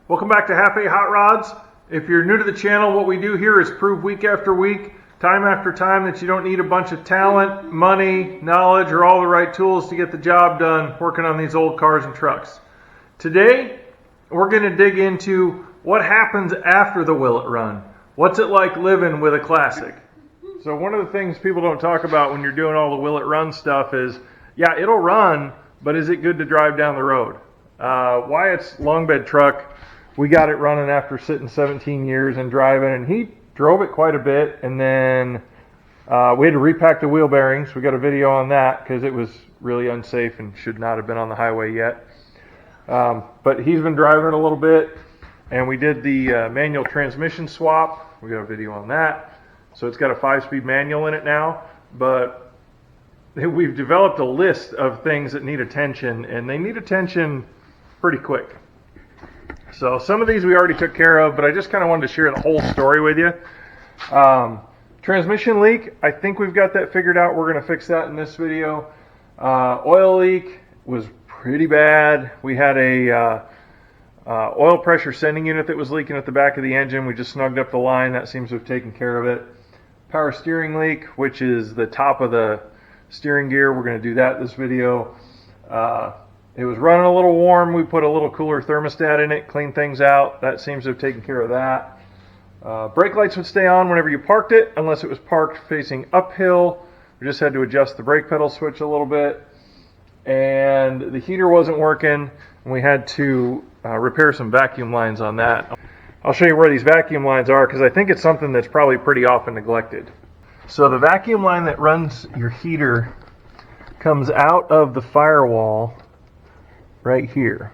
Welcome back to Half A Hot Rods. If you're new to the channel, what we do here is prove week after week, time after time, that you don't need a bunch of talent, money, knowledge, or all the right tools to get the job done working on these old cars and trucks. Today, we're going to dig into what happens after the will it run. What's it like living with a classic? So one of the things people don't talk about when you're doing all the will it run stuff is, yeah, it'll run, but is it good to drive down the road? Wyatt's long bed truck, we got it running after sitting 17 years and driving, and he drove it quite a bit, and then we had to repack the wheel bearings. We got a video on that because it was really unsafe and should not have been on the highway yet. But he's been driving it a little bit, and we did the manual transmission swap. We got a video on that. So it's got a 5-speed manual in it now, but we've developed a list of things that need attention, and they need attention pretty quick. So some of these we already took care of, but I just kind of wanted to share the whole story with you. Transmission leak, I think we've got that figured out. We're going to fix that in this video. Oil leak was pretty bad. We had a oil pressure sending unit that was leaking at the back of the engine. We just snugged up the line. That seems to have taken care of it. Power steering leak, which is the top of the steering gear. We're going to do that in this video. It was running a little warm. We put a little cooler thermostat in it, cleaned things out. That seems to have taken care of that. Brake lights would stay on whenever you parked it, unless it was parked facing uphill. We just had to adjust the brake pedal switch a little bit. And the heater wasn't working, and we had to repair some vacuum lines on that. I'll show you where these vacuum lines are, because I think it's something that's probably pretty often neglected. So the vacuum line that runs your heater comes out of the firewall right here,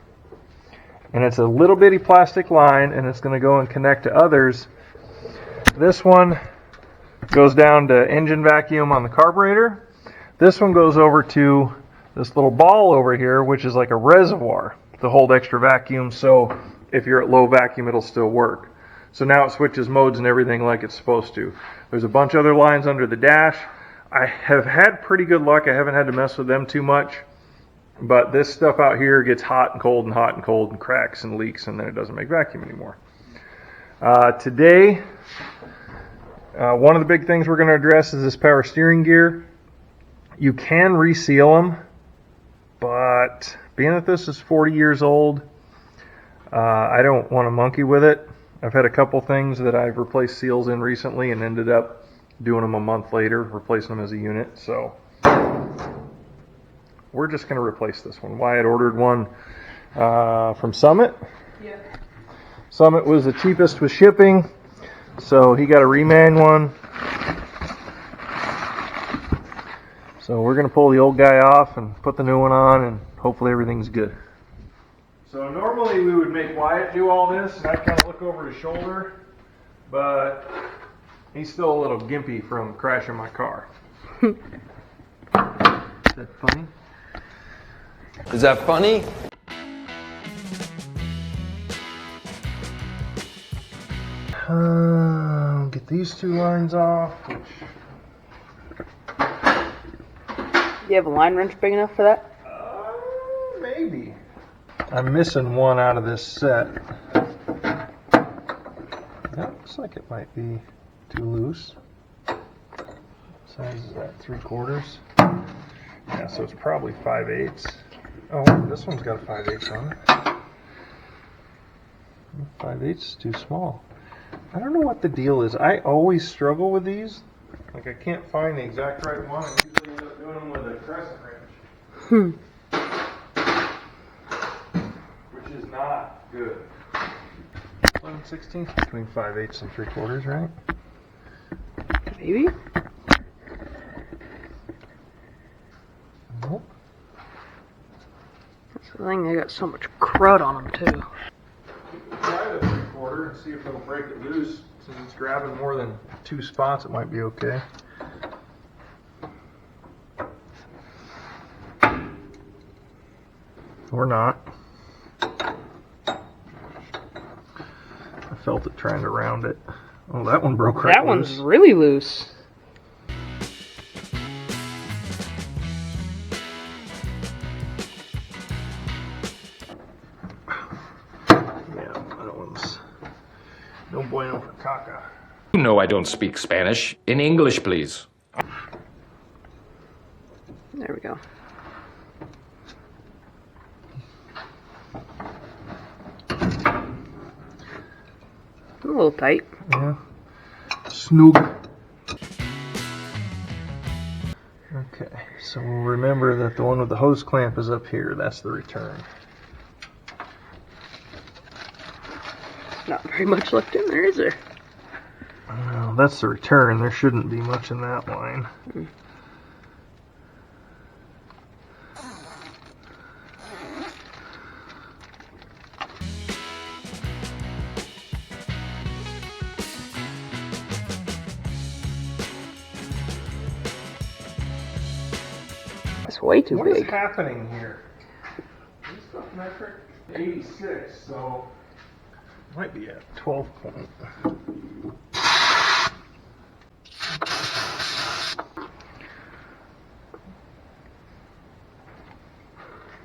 and it's a little bitty plastic line, and it's going to go and connect to others. This one goes down to engine vacuum on the carburetor. This one goes over to this little ball over here, which is like a reservoir to hold extra vacuum, so if you're at low vacuum it'll still work. So now it switches modes and everything like it's supposed to. There's a bunch of other lines under the dash. I have had pretty good luck. I haven't had to mess with them too much. But this stuff out here gets hot and cold and hot and cold and cracks and leaks, and then it doesn't make vacuum anymore. Today, one of the big things we're going to address is this power steering gear. You can reseal them, but being that this is 40 years old, I don't want to monkey with it. I've had a couple things that I've replaced seals in recently and ended up doing them a month later, replacing them as a unit. So we're just going to replace this one. Wyatt ordered one from Summit. Yeah. Summit was the cheapest with shipping, so he got a reman one. So we're going to pull the old guy off and put the new one on, and hopefully everything's good. So normally we would make Wyatt do all this, and I'd kind of look over his shoulder, but he's still a little gimpy from crashing my car. Is that funny? Is that funny? Get these two lines off. Do you have a line wrench big enough for that? Maybe. I'm missing one out of this set. That looks like it might be too loose. Size is that 3/4? Yeah, so it's probably 5/8. Oh, this one's got a 5/8 on it. 5/8 is too small. I don't know what the deal is. I always struggle with these. Like, I can't find the exact right one. I usually end up doing them with a crescent wrench. Which is not good. 11/16 between 5/8 and 3/4, right? Maybe. Nope. That's the thing, they got so much crud on them too. Try the 3/4 and see if it'll break it loose. Since it's grabbing more than 2 spots, it might be okay. Or not. I felt it trying to round it. Oh, that one broke right That loose. one's really loose. No bueno for caca. You know I don't speak Spanish. In English, please. There we go. A little tight. Yeah. Snoog. Okay, so we'll remember that the one with the hose clamp is up here. That's the return. Not very much left in there, is there? Well, that's the return. There shouldn't be much in that line. That's way too What is big. happening here? This stuff metric 86, so might be at 12 point.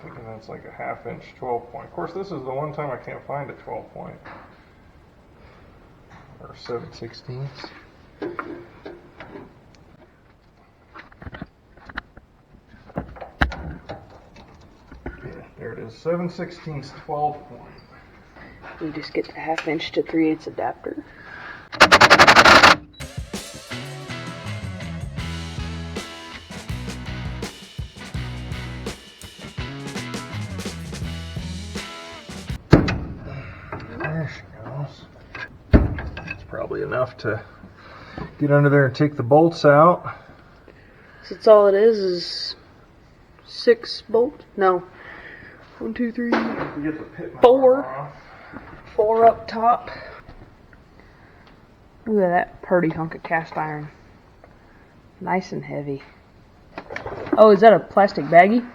Thinking that's like a half-inch 12 point. Of course, this is the one time I can't find a 12 point. Or 7/16. There it is, 7/16, 12 point. We just get the 1/2 inch to 3/8 adapter. There she goes. That's probably enough to get under there and take the bolts out. So that's all it is 6 bolts? No. 1, 2, 3, Get the pit 4. off. 4 up top. Look at that pretty hunk of cast iron. Nice and heavy. Oh, is that a plastic baggie?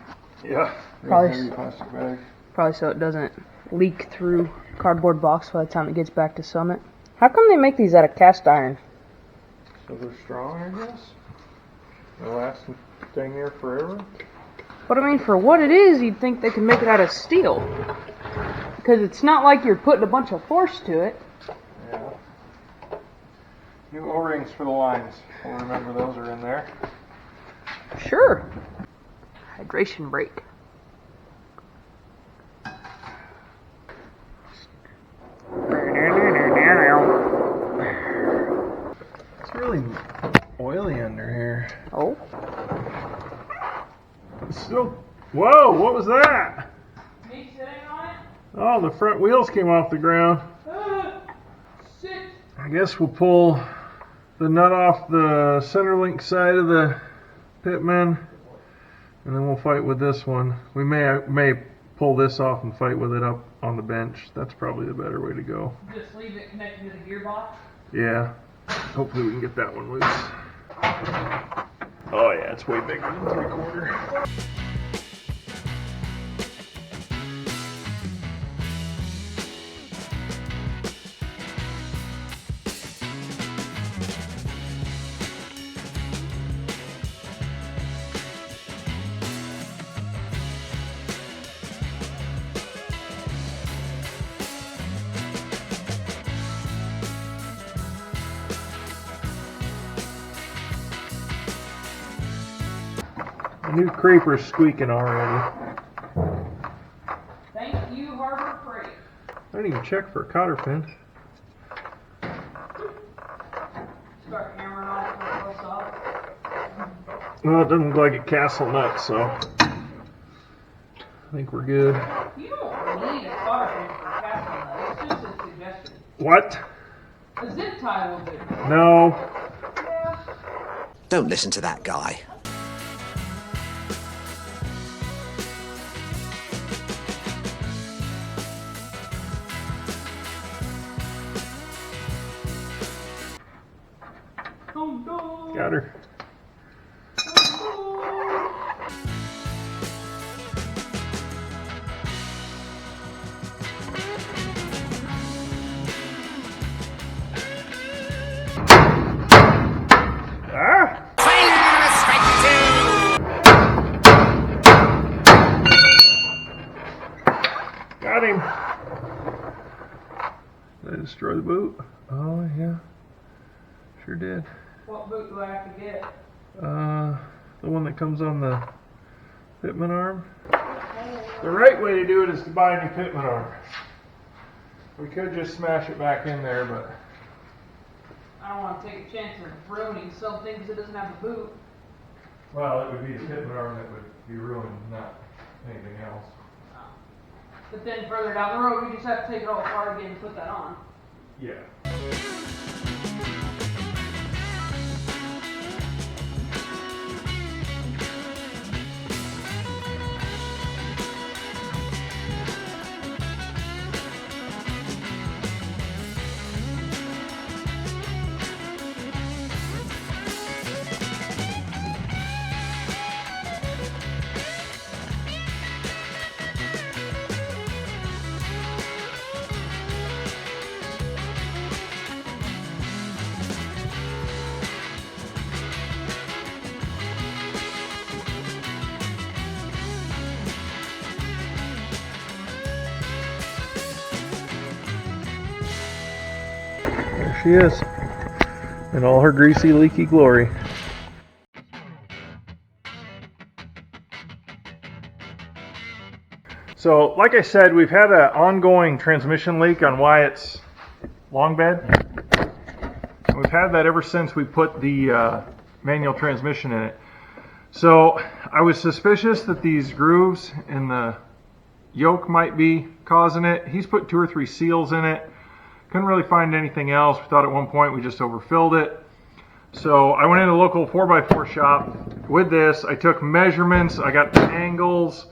Yeah. Probably. Heavy plastic bag. Probably so it doesn't leak through cardboard box by the time it gets back to Summit. How come they make these out of cast iron? So they're strong, I guess. They'll last dang near forever. But I mean, for what it is, you'd think they could make it out of steel. Because it's not like you're putting a bunch of force to it. Yeah. New O-rings for the lines. We'll remember those are in there. Sure. Hydration brake. It's really oily under here. Oh. It's still. Whoa! What was that? Me sitting on it? Oh, the front wheels came off the ground. Sit. I guess we'll pull the nut off the center link side of the Pitman, and then we'll fight with this one. We may pull this off and fight with it up on the bench. That's probably the better way to go. Just leave it connected to the gearbox? Yeah. Hopefully we can get that one loose. Oh yeah, it's way bigger than 3/4. The new creeper's squeaking already. Thank you, Harbor Freight. I didn't even check for a cotter pin. Start hammering off the close off. Well, it doesn't look like a castle nut, so I think we're good. You don't need a cotter pin for a castle nut. It's just a suggestion. What? A zip tie will do. No. Yeah. Don't listen to that guy. Got her. Ah! Got him. Did I destroy the boot? Oh, yeah. Sure did. What boot do I have to get? The one that comes on the pitman arm. The right way to do it is to buy a new pitman arm. We could just smash it back in there, but I don't want to take a chance of ruining something because it doesn't have a boot. well, it would be the pitman arm that would be ruined, not anything else. But then further down the road, we just have to take it all apart again and put that on. Yeah. There she is, in all her greasy, leaky glory. So, like I said, we've had an ongoing transmission leak on Wyatt's long bed. We've had that ever since we put the manual transmission in it. So, I was suspicious that these grooves in the yoke might be causing it. He's put 2 or 3 seals in it. Couldn't really find anything else. We thought at one point we just overfilled it. So I went into the local 4x4 shop with this. I took measurements. I got the angles,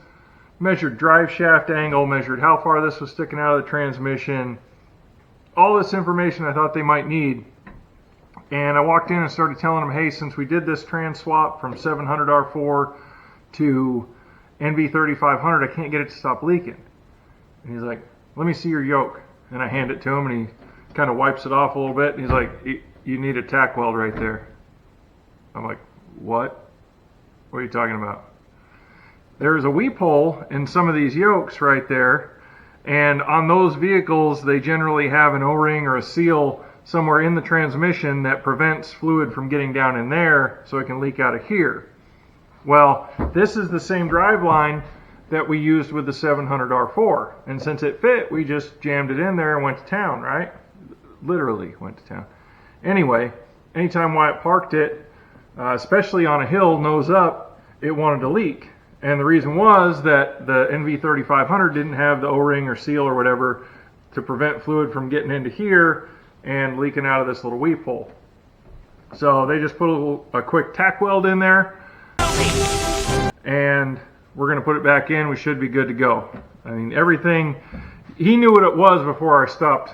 measured drive shaft angle, measured how far this was sticking out of the transmission. All this information I thought they might need. And I walked in and started telling them, hey, since we did this trans swap from 700 R4 to NV 3500, I can't get it to stop leaking. And he's like, let me see your yoke. And I hand it to him, and he kind of wipes it off a little bit. And he's like, you need a tack weld right there. I'm like, what? What are you talking about? There's a weep hole in some of these yokes right there. And on those vehicles, they generally have an O-ring or a seal somewhere in the transmission that prevents fluid from getting down in there so it can leak out of here. Well, this is the same drive line that we used with the 700 R4. And since it fit, we just jammed it in there and went to town, right? Literally went to town. Anyway, anytime Wyatt parked it, especially on a hill, nose up, it wanted to leak. And the reason was that the NV 3500 didn't have the O-ring or seal or whatever to prevent fluid from getting into here and leaking out of this little weep hole. So they just put a quick tack weld in there, and we're going to put it back in. We should be good to go. I mean, everything, he knew what it was before I stopped,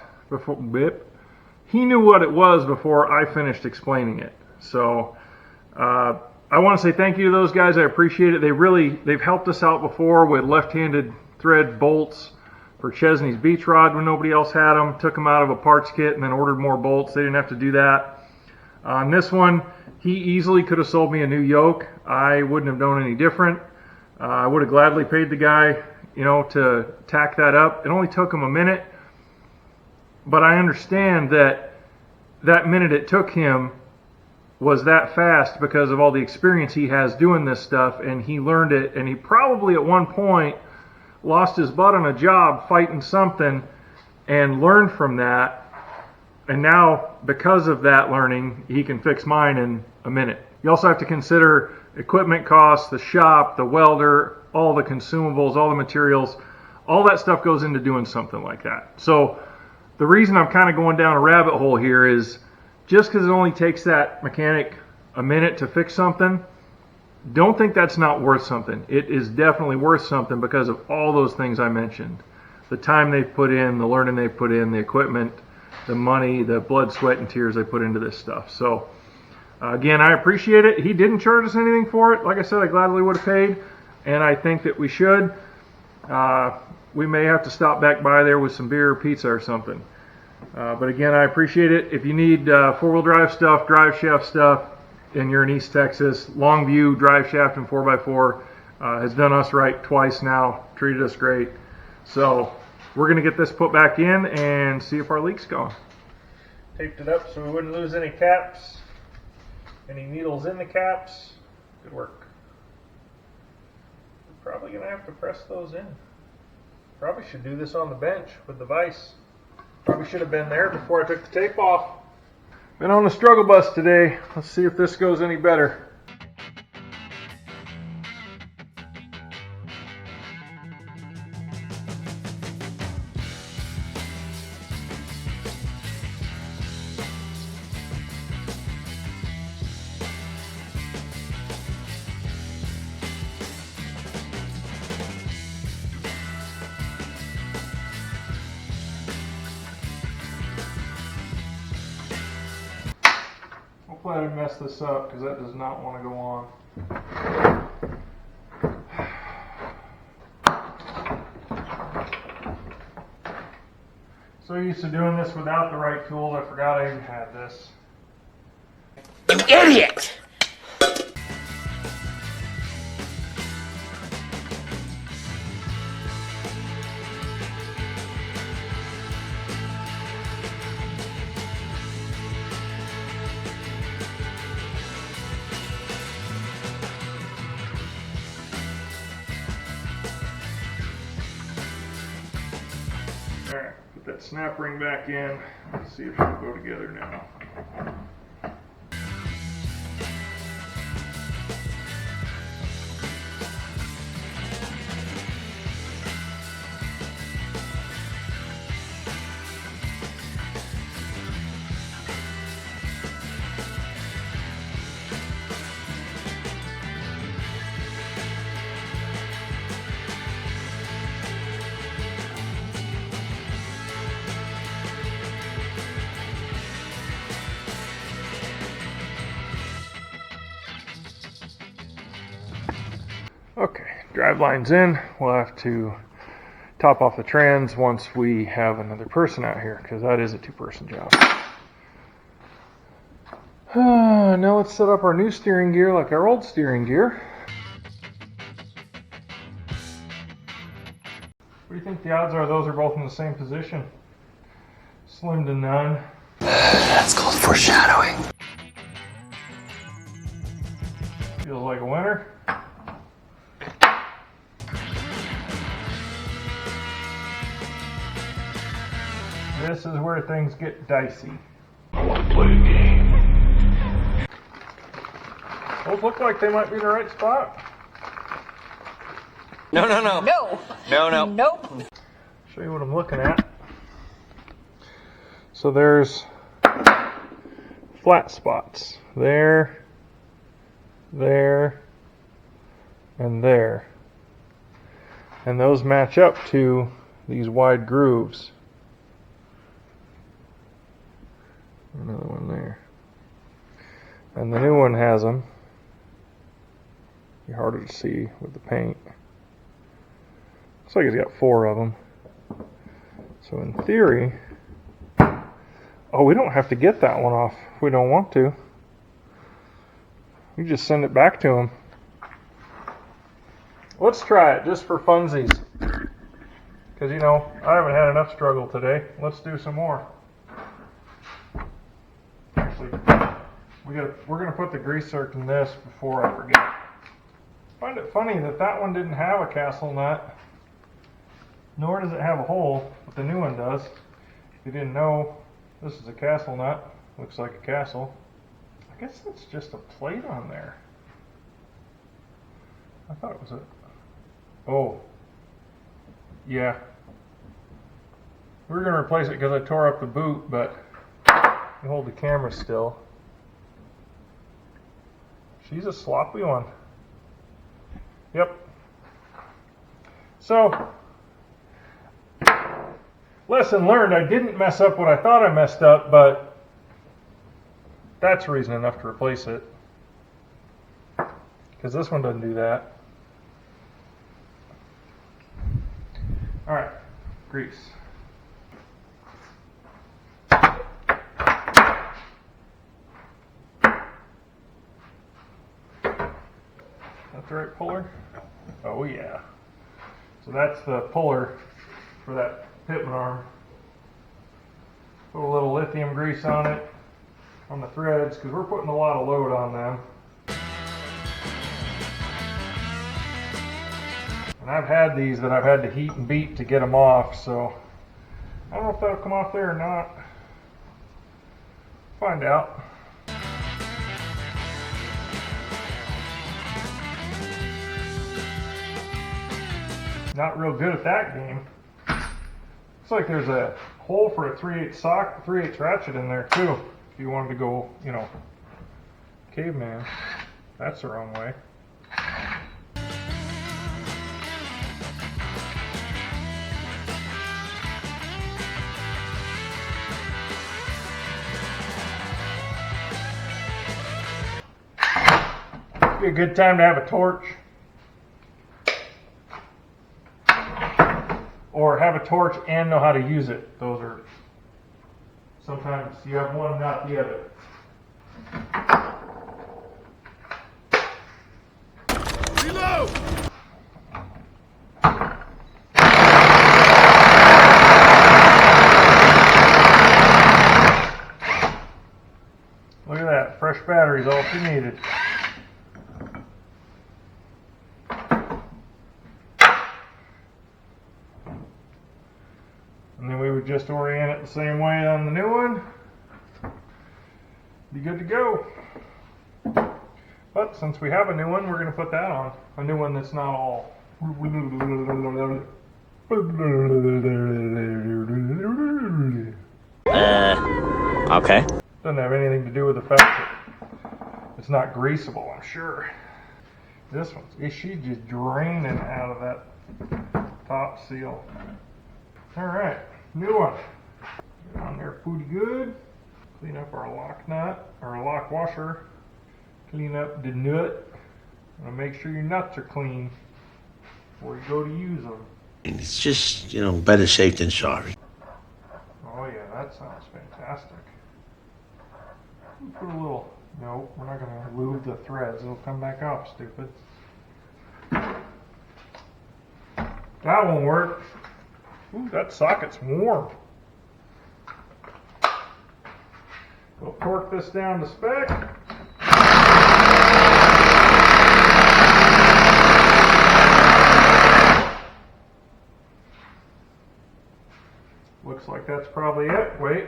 he knew what it was before I finished explaining it. So I want to say thank you to those guys. I appreciate it. They've helped us out before with left-handed thread bolts for Chesney's beach rod when nobody else had them. Took them out of a parts kit and then ordered more bolts. They didn't have to do that. On this one, he easily could have sold me a new yoke. I wouldn't have known any different. I would have gladly paid the guy, to tack that up. It only took him a minute, but I understand that minute it took him was that fast because of all the experience he has doing this stuff, and he learned it, and he probably at one point lost his butt on a job fighting something and learned from that, and now because of that learning, he can fix mine in a minute. You also have to consider equipment costs, the shop, the welder, all the consumables, all the materials, all that stuff goes into doing something like that. So the reason I'm kind of going down a rabbit hole here is just because it only takes that mechanic a minute to fix something, don't think that's not worth something. It is definitely worth something because of all those things I mentioned. The time they've put in, the learning they've put in, the equipment, the money, the blood, sweat, and tears they put into this stuff. So again, I appreciate it. He didn't charge us anything for it. Like I said, I gladly would have paid, and I think that we should. We may have to stop back by there with some beer or pizza or something. But again, I appreciate it. If you need four-wheel drive stuff, drive shaft stuff, and you're in East Texas, Longview Driveshaft and 4x4 has done us right twice now, treated us great. So we're going to get this put back in and see if our leak's gone. Taped it up so we wouldn't lose any caps, any needles in the caps. Good work. We're probably going to have to press those in. Probably should do this on the bench with the vise. Probably should have been there before I took the tape off. Been on the struggle bus today. Let's see if this goes any better. Hopefully I didn't mess this up because that does not want to go on. So used to doing this without the right tools, I forgot I even had this. You idiot! Alright, put that snap ring back in. Let's see if it'll go together now. Okay, drive line's in. We'll have to top off the trans once we have another person out here, because that is a two-person job. Now let's set up our new steering gear like our old steering gear. What do you think the odds are those are both in the same position? Slim to none. That's called foreshadowing. Feels like a winner. This is where things get dicey. I want to play a game. Those look like they might be in the right spot. No. Nope. Show you what I'm looking at. So there's flat spots. There, and there. And those match up to these wide grooves. Another one there. And the new one has them. Be harder to see with the paint. Looks like it's got 4 of them. So in theory, oh, we don't have to get that one off if we don't want to. We just send it back to them. Let's try it just for funsies. Because, you know, I haven't had enough struggle today. Let's do some more. Actually, we're going to put the grease zerk in this before I forget. I find it funny that that one didn't have a castle nut. Nor does it have a hole, but the new one does. If you didn't know, this is a castle nut. Looks like a castle. I guess that's just a plate on there. I thought it was a... Oh. Yeah. We were going to replace it because I tore up the boot, but you hold the camera still. She's a sloppy one. Yep. So, lesson learned, I didn't mess up what I thought I messed up, but that's reason enough to replace it. Because this one doesn't do that. Alright, grease. That's the right puller? Oh yeah. So that's the puller for that pitman arm. Put a little lithium lithium grease on it, on the threads, because we're putting a lot of load on them. And I've had these that I've had to heat and beat to get them off, so I don't know if that'll come off there or not. Find out. Not real good at that game. Looks like there's a hole for a 3/8 ratchet in there too. If you wanted to go, you know, caveman. That's the wrong way. Be a good time to have a torch. Or have a torch and know how to use it. Those are, sometimes you have one, not the other. Reload! Look at that, fresh batteries, all she needed. And then we would just orient it the same way on the new one. Be good to go. But since we have a new one, we're going to put that on. A new one that's not all. Okay. Doesn't have anything to do with the fact that it's not greasable, I'm sure. This one's, she's just draining out of that top seal. Alright, new one. Get on there pretty good. Clean up our lock nut, our lock washer. Clean up the nut. And make sure your nuts are clean before you go to use them. It's just, you know, better safe than sorry. Oh yeah, that sounds fantastic. Put a little, no, we're not going to lube the threads. It'll come back off, stupid. That won't work. Ooh, that socket's warm. We'll torque this down to spec. Looks like that's probably it. Wait.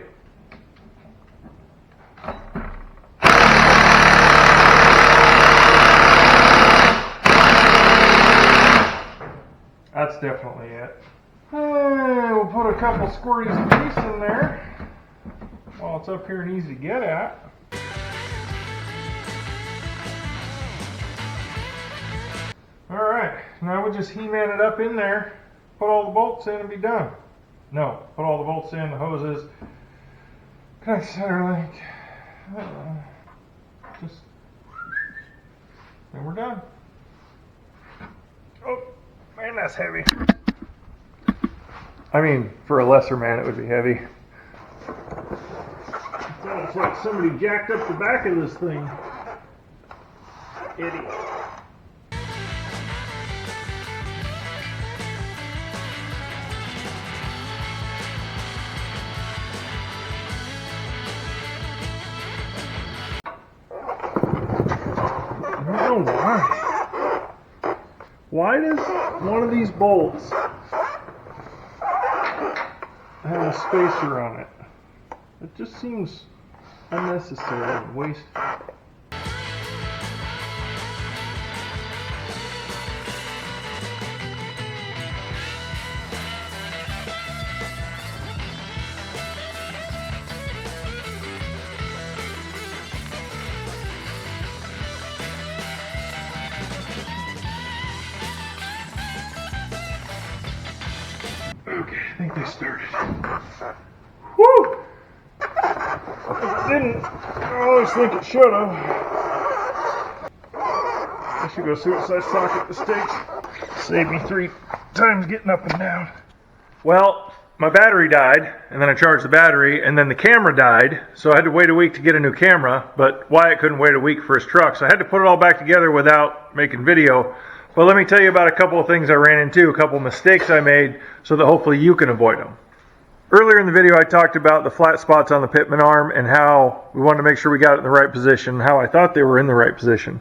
That's definitely it. We'll put a couple squirties of grease in there while it's up here and easy to get at. Alright, now we'll just He-Man it up in there, put all the bolts in and be done. No, put all the bolts in, the hoses, connect center link, just, then we're done. Oh, man, that's heavy. I mean, for a lesser man, it would be heavy. It's like somebody jacked up the back of this thing. Idiot. I don't know why. Why does one of these bolts have a spacer on it? It just seems unnecessary and wasteful. Okay, I think they started. Woo! It didn't. I always think it should have. I should go see what size socket this takes. Save me 3 times getting up and down. Well, my battery died, and then I charged the battery, and then the camera died, so I had to wait a week to get a new camera, but Wyatt couldn't wait a week for his truck, so I had to put it all back together without making video. But let me tell you about a couple of things I ran into, a couple of mistakes I made, so that hopefully you can avoid them. Earlier in the video I talked about the flat spots on the pitman arm and how we wanted to make sure we got it in the right position, how I thought they were in the right position.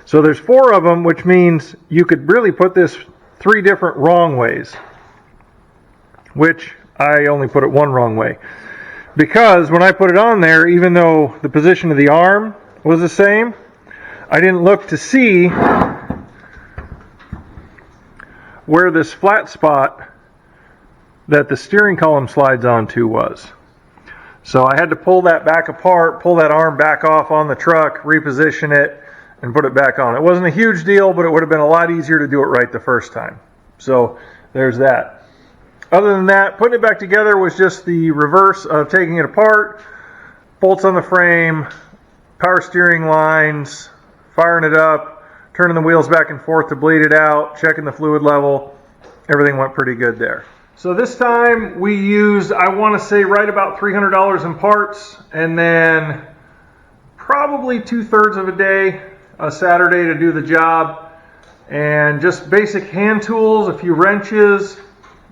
So there's 4 of them, which means you could really put this 3 different wrong ways, which I only put it 1 wrong way. Because when I put it on there, even though the position of the arm was the same, I didn't look to see where this flat spot that the steering column slides onto was. So I had to pull that back apart, pull that arm back off on the truck, reposition it, and put it back on. It wasn't a huge deal, but it would have been a lot easier to do it right the first time. So there's that. Other than that, putting it back together was just the reverse of taking it apart. Bolts on the frame, power steering lines, firing it up, turning the wheels back and forth to bleed it out, checking the fluid level. Everything went pretty good there. So this time we used, I want to say, right about $300 in parts, and then probably 2/3 of a day, a Saturday, to do the job. And just basic hand tools, a few wrenches,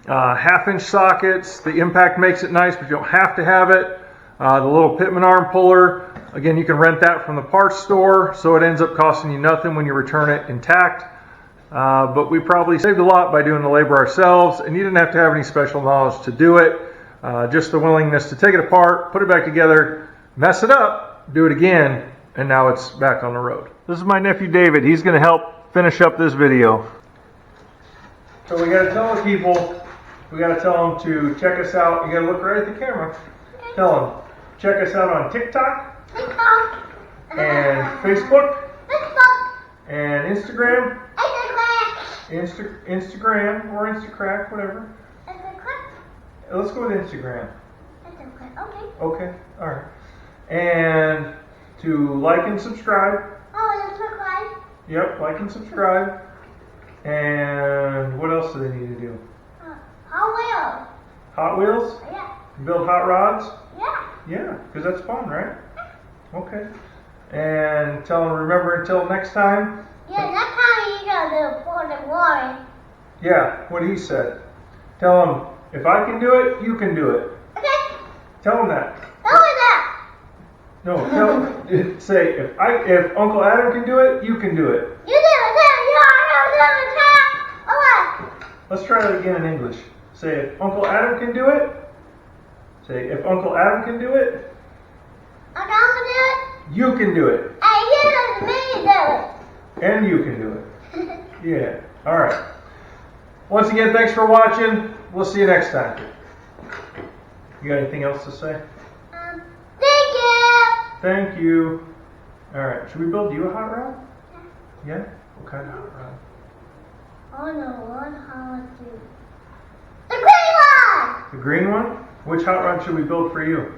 1/2-inch sockets. The impact makes it nice, but you don't have to have it. The little pitman arm puller, again, you can rent that from the parts store, so it ends up costing you nothing when you return it intact. But we probably saved a lot by doing the labor ourselves, and you didn't have to have any special knowledge to do it. Just the willingness to take it apart, put it back together, mess it up, do it again, and now it's back on the road. This is my nephew David. He's going to help finish up this video. So we got to tell the people, we got to tell them to check us out. You got to look right at the camera. Tell them, check us out on TikTok, and Facebook, and Instagram, Instagram or Instacrack, whatever. Let's go with Instagram. Okay, all right. And to like and subscribe. Yep, like and subscribe. And what else do they need to do? Hot Wheels? Yeah. Build hot rods? Yeah, because that's fun, right? Okay. And tell them, remember, until next time. Yeah, next time you gotta pour the water. Yeah, what he said. Tell him, if I can do it, you can do it. Okay. Tell him that. Tell me that. No, say, if Uncle Adam can do it, you can do it. You do it. You are okay. Let's try that again in English. Say, if Uncle Adam can do it. Say, if Uncle Adam can do it. Uncle Adam can do it. You can do it. And you me do it. And you can do it. Yeah. All right. Once again, thanks for watching. We'll see you next time. You got anything else to say? Thank you. Thank you. All right. Should we build you a hot rod? Yeah? What kind of hot rod? Oh no, what hot do? The green one! The green one? Which hot rod should we build for you?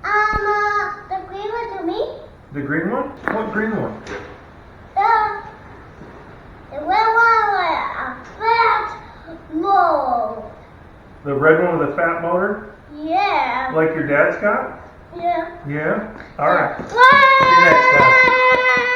The green one to me? The green one? What green one? The red one with a fat mold. The red one with a fat motor? Yeah. Like your dad's got? Yeah. Yeah? All right. See you next time.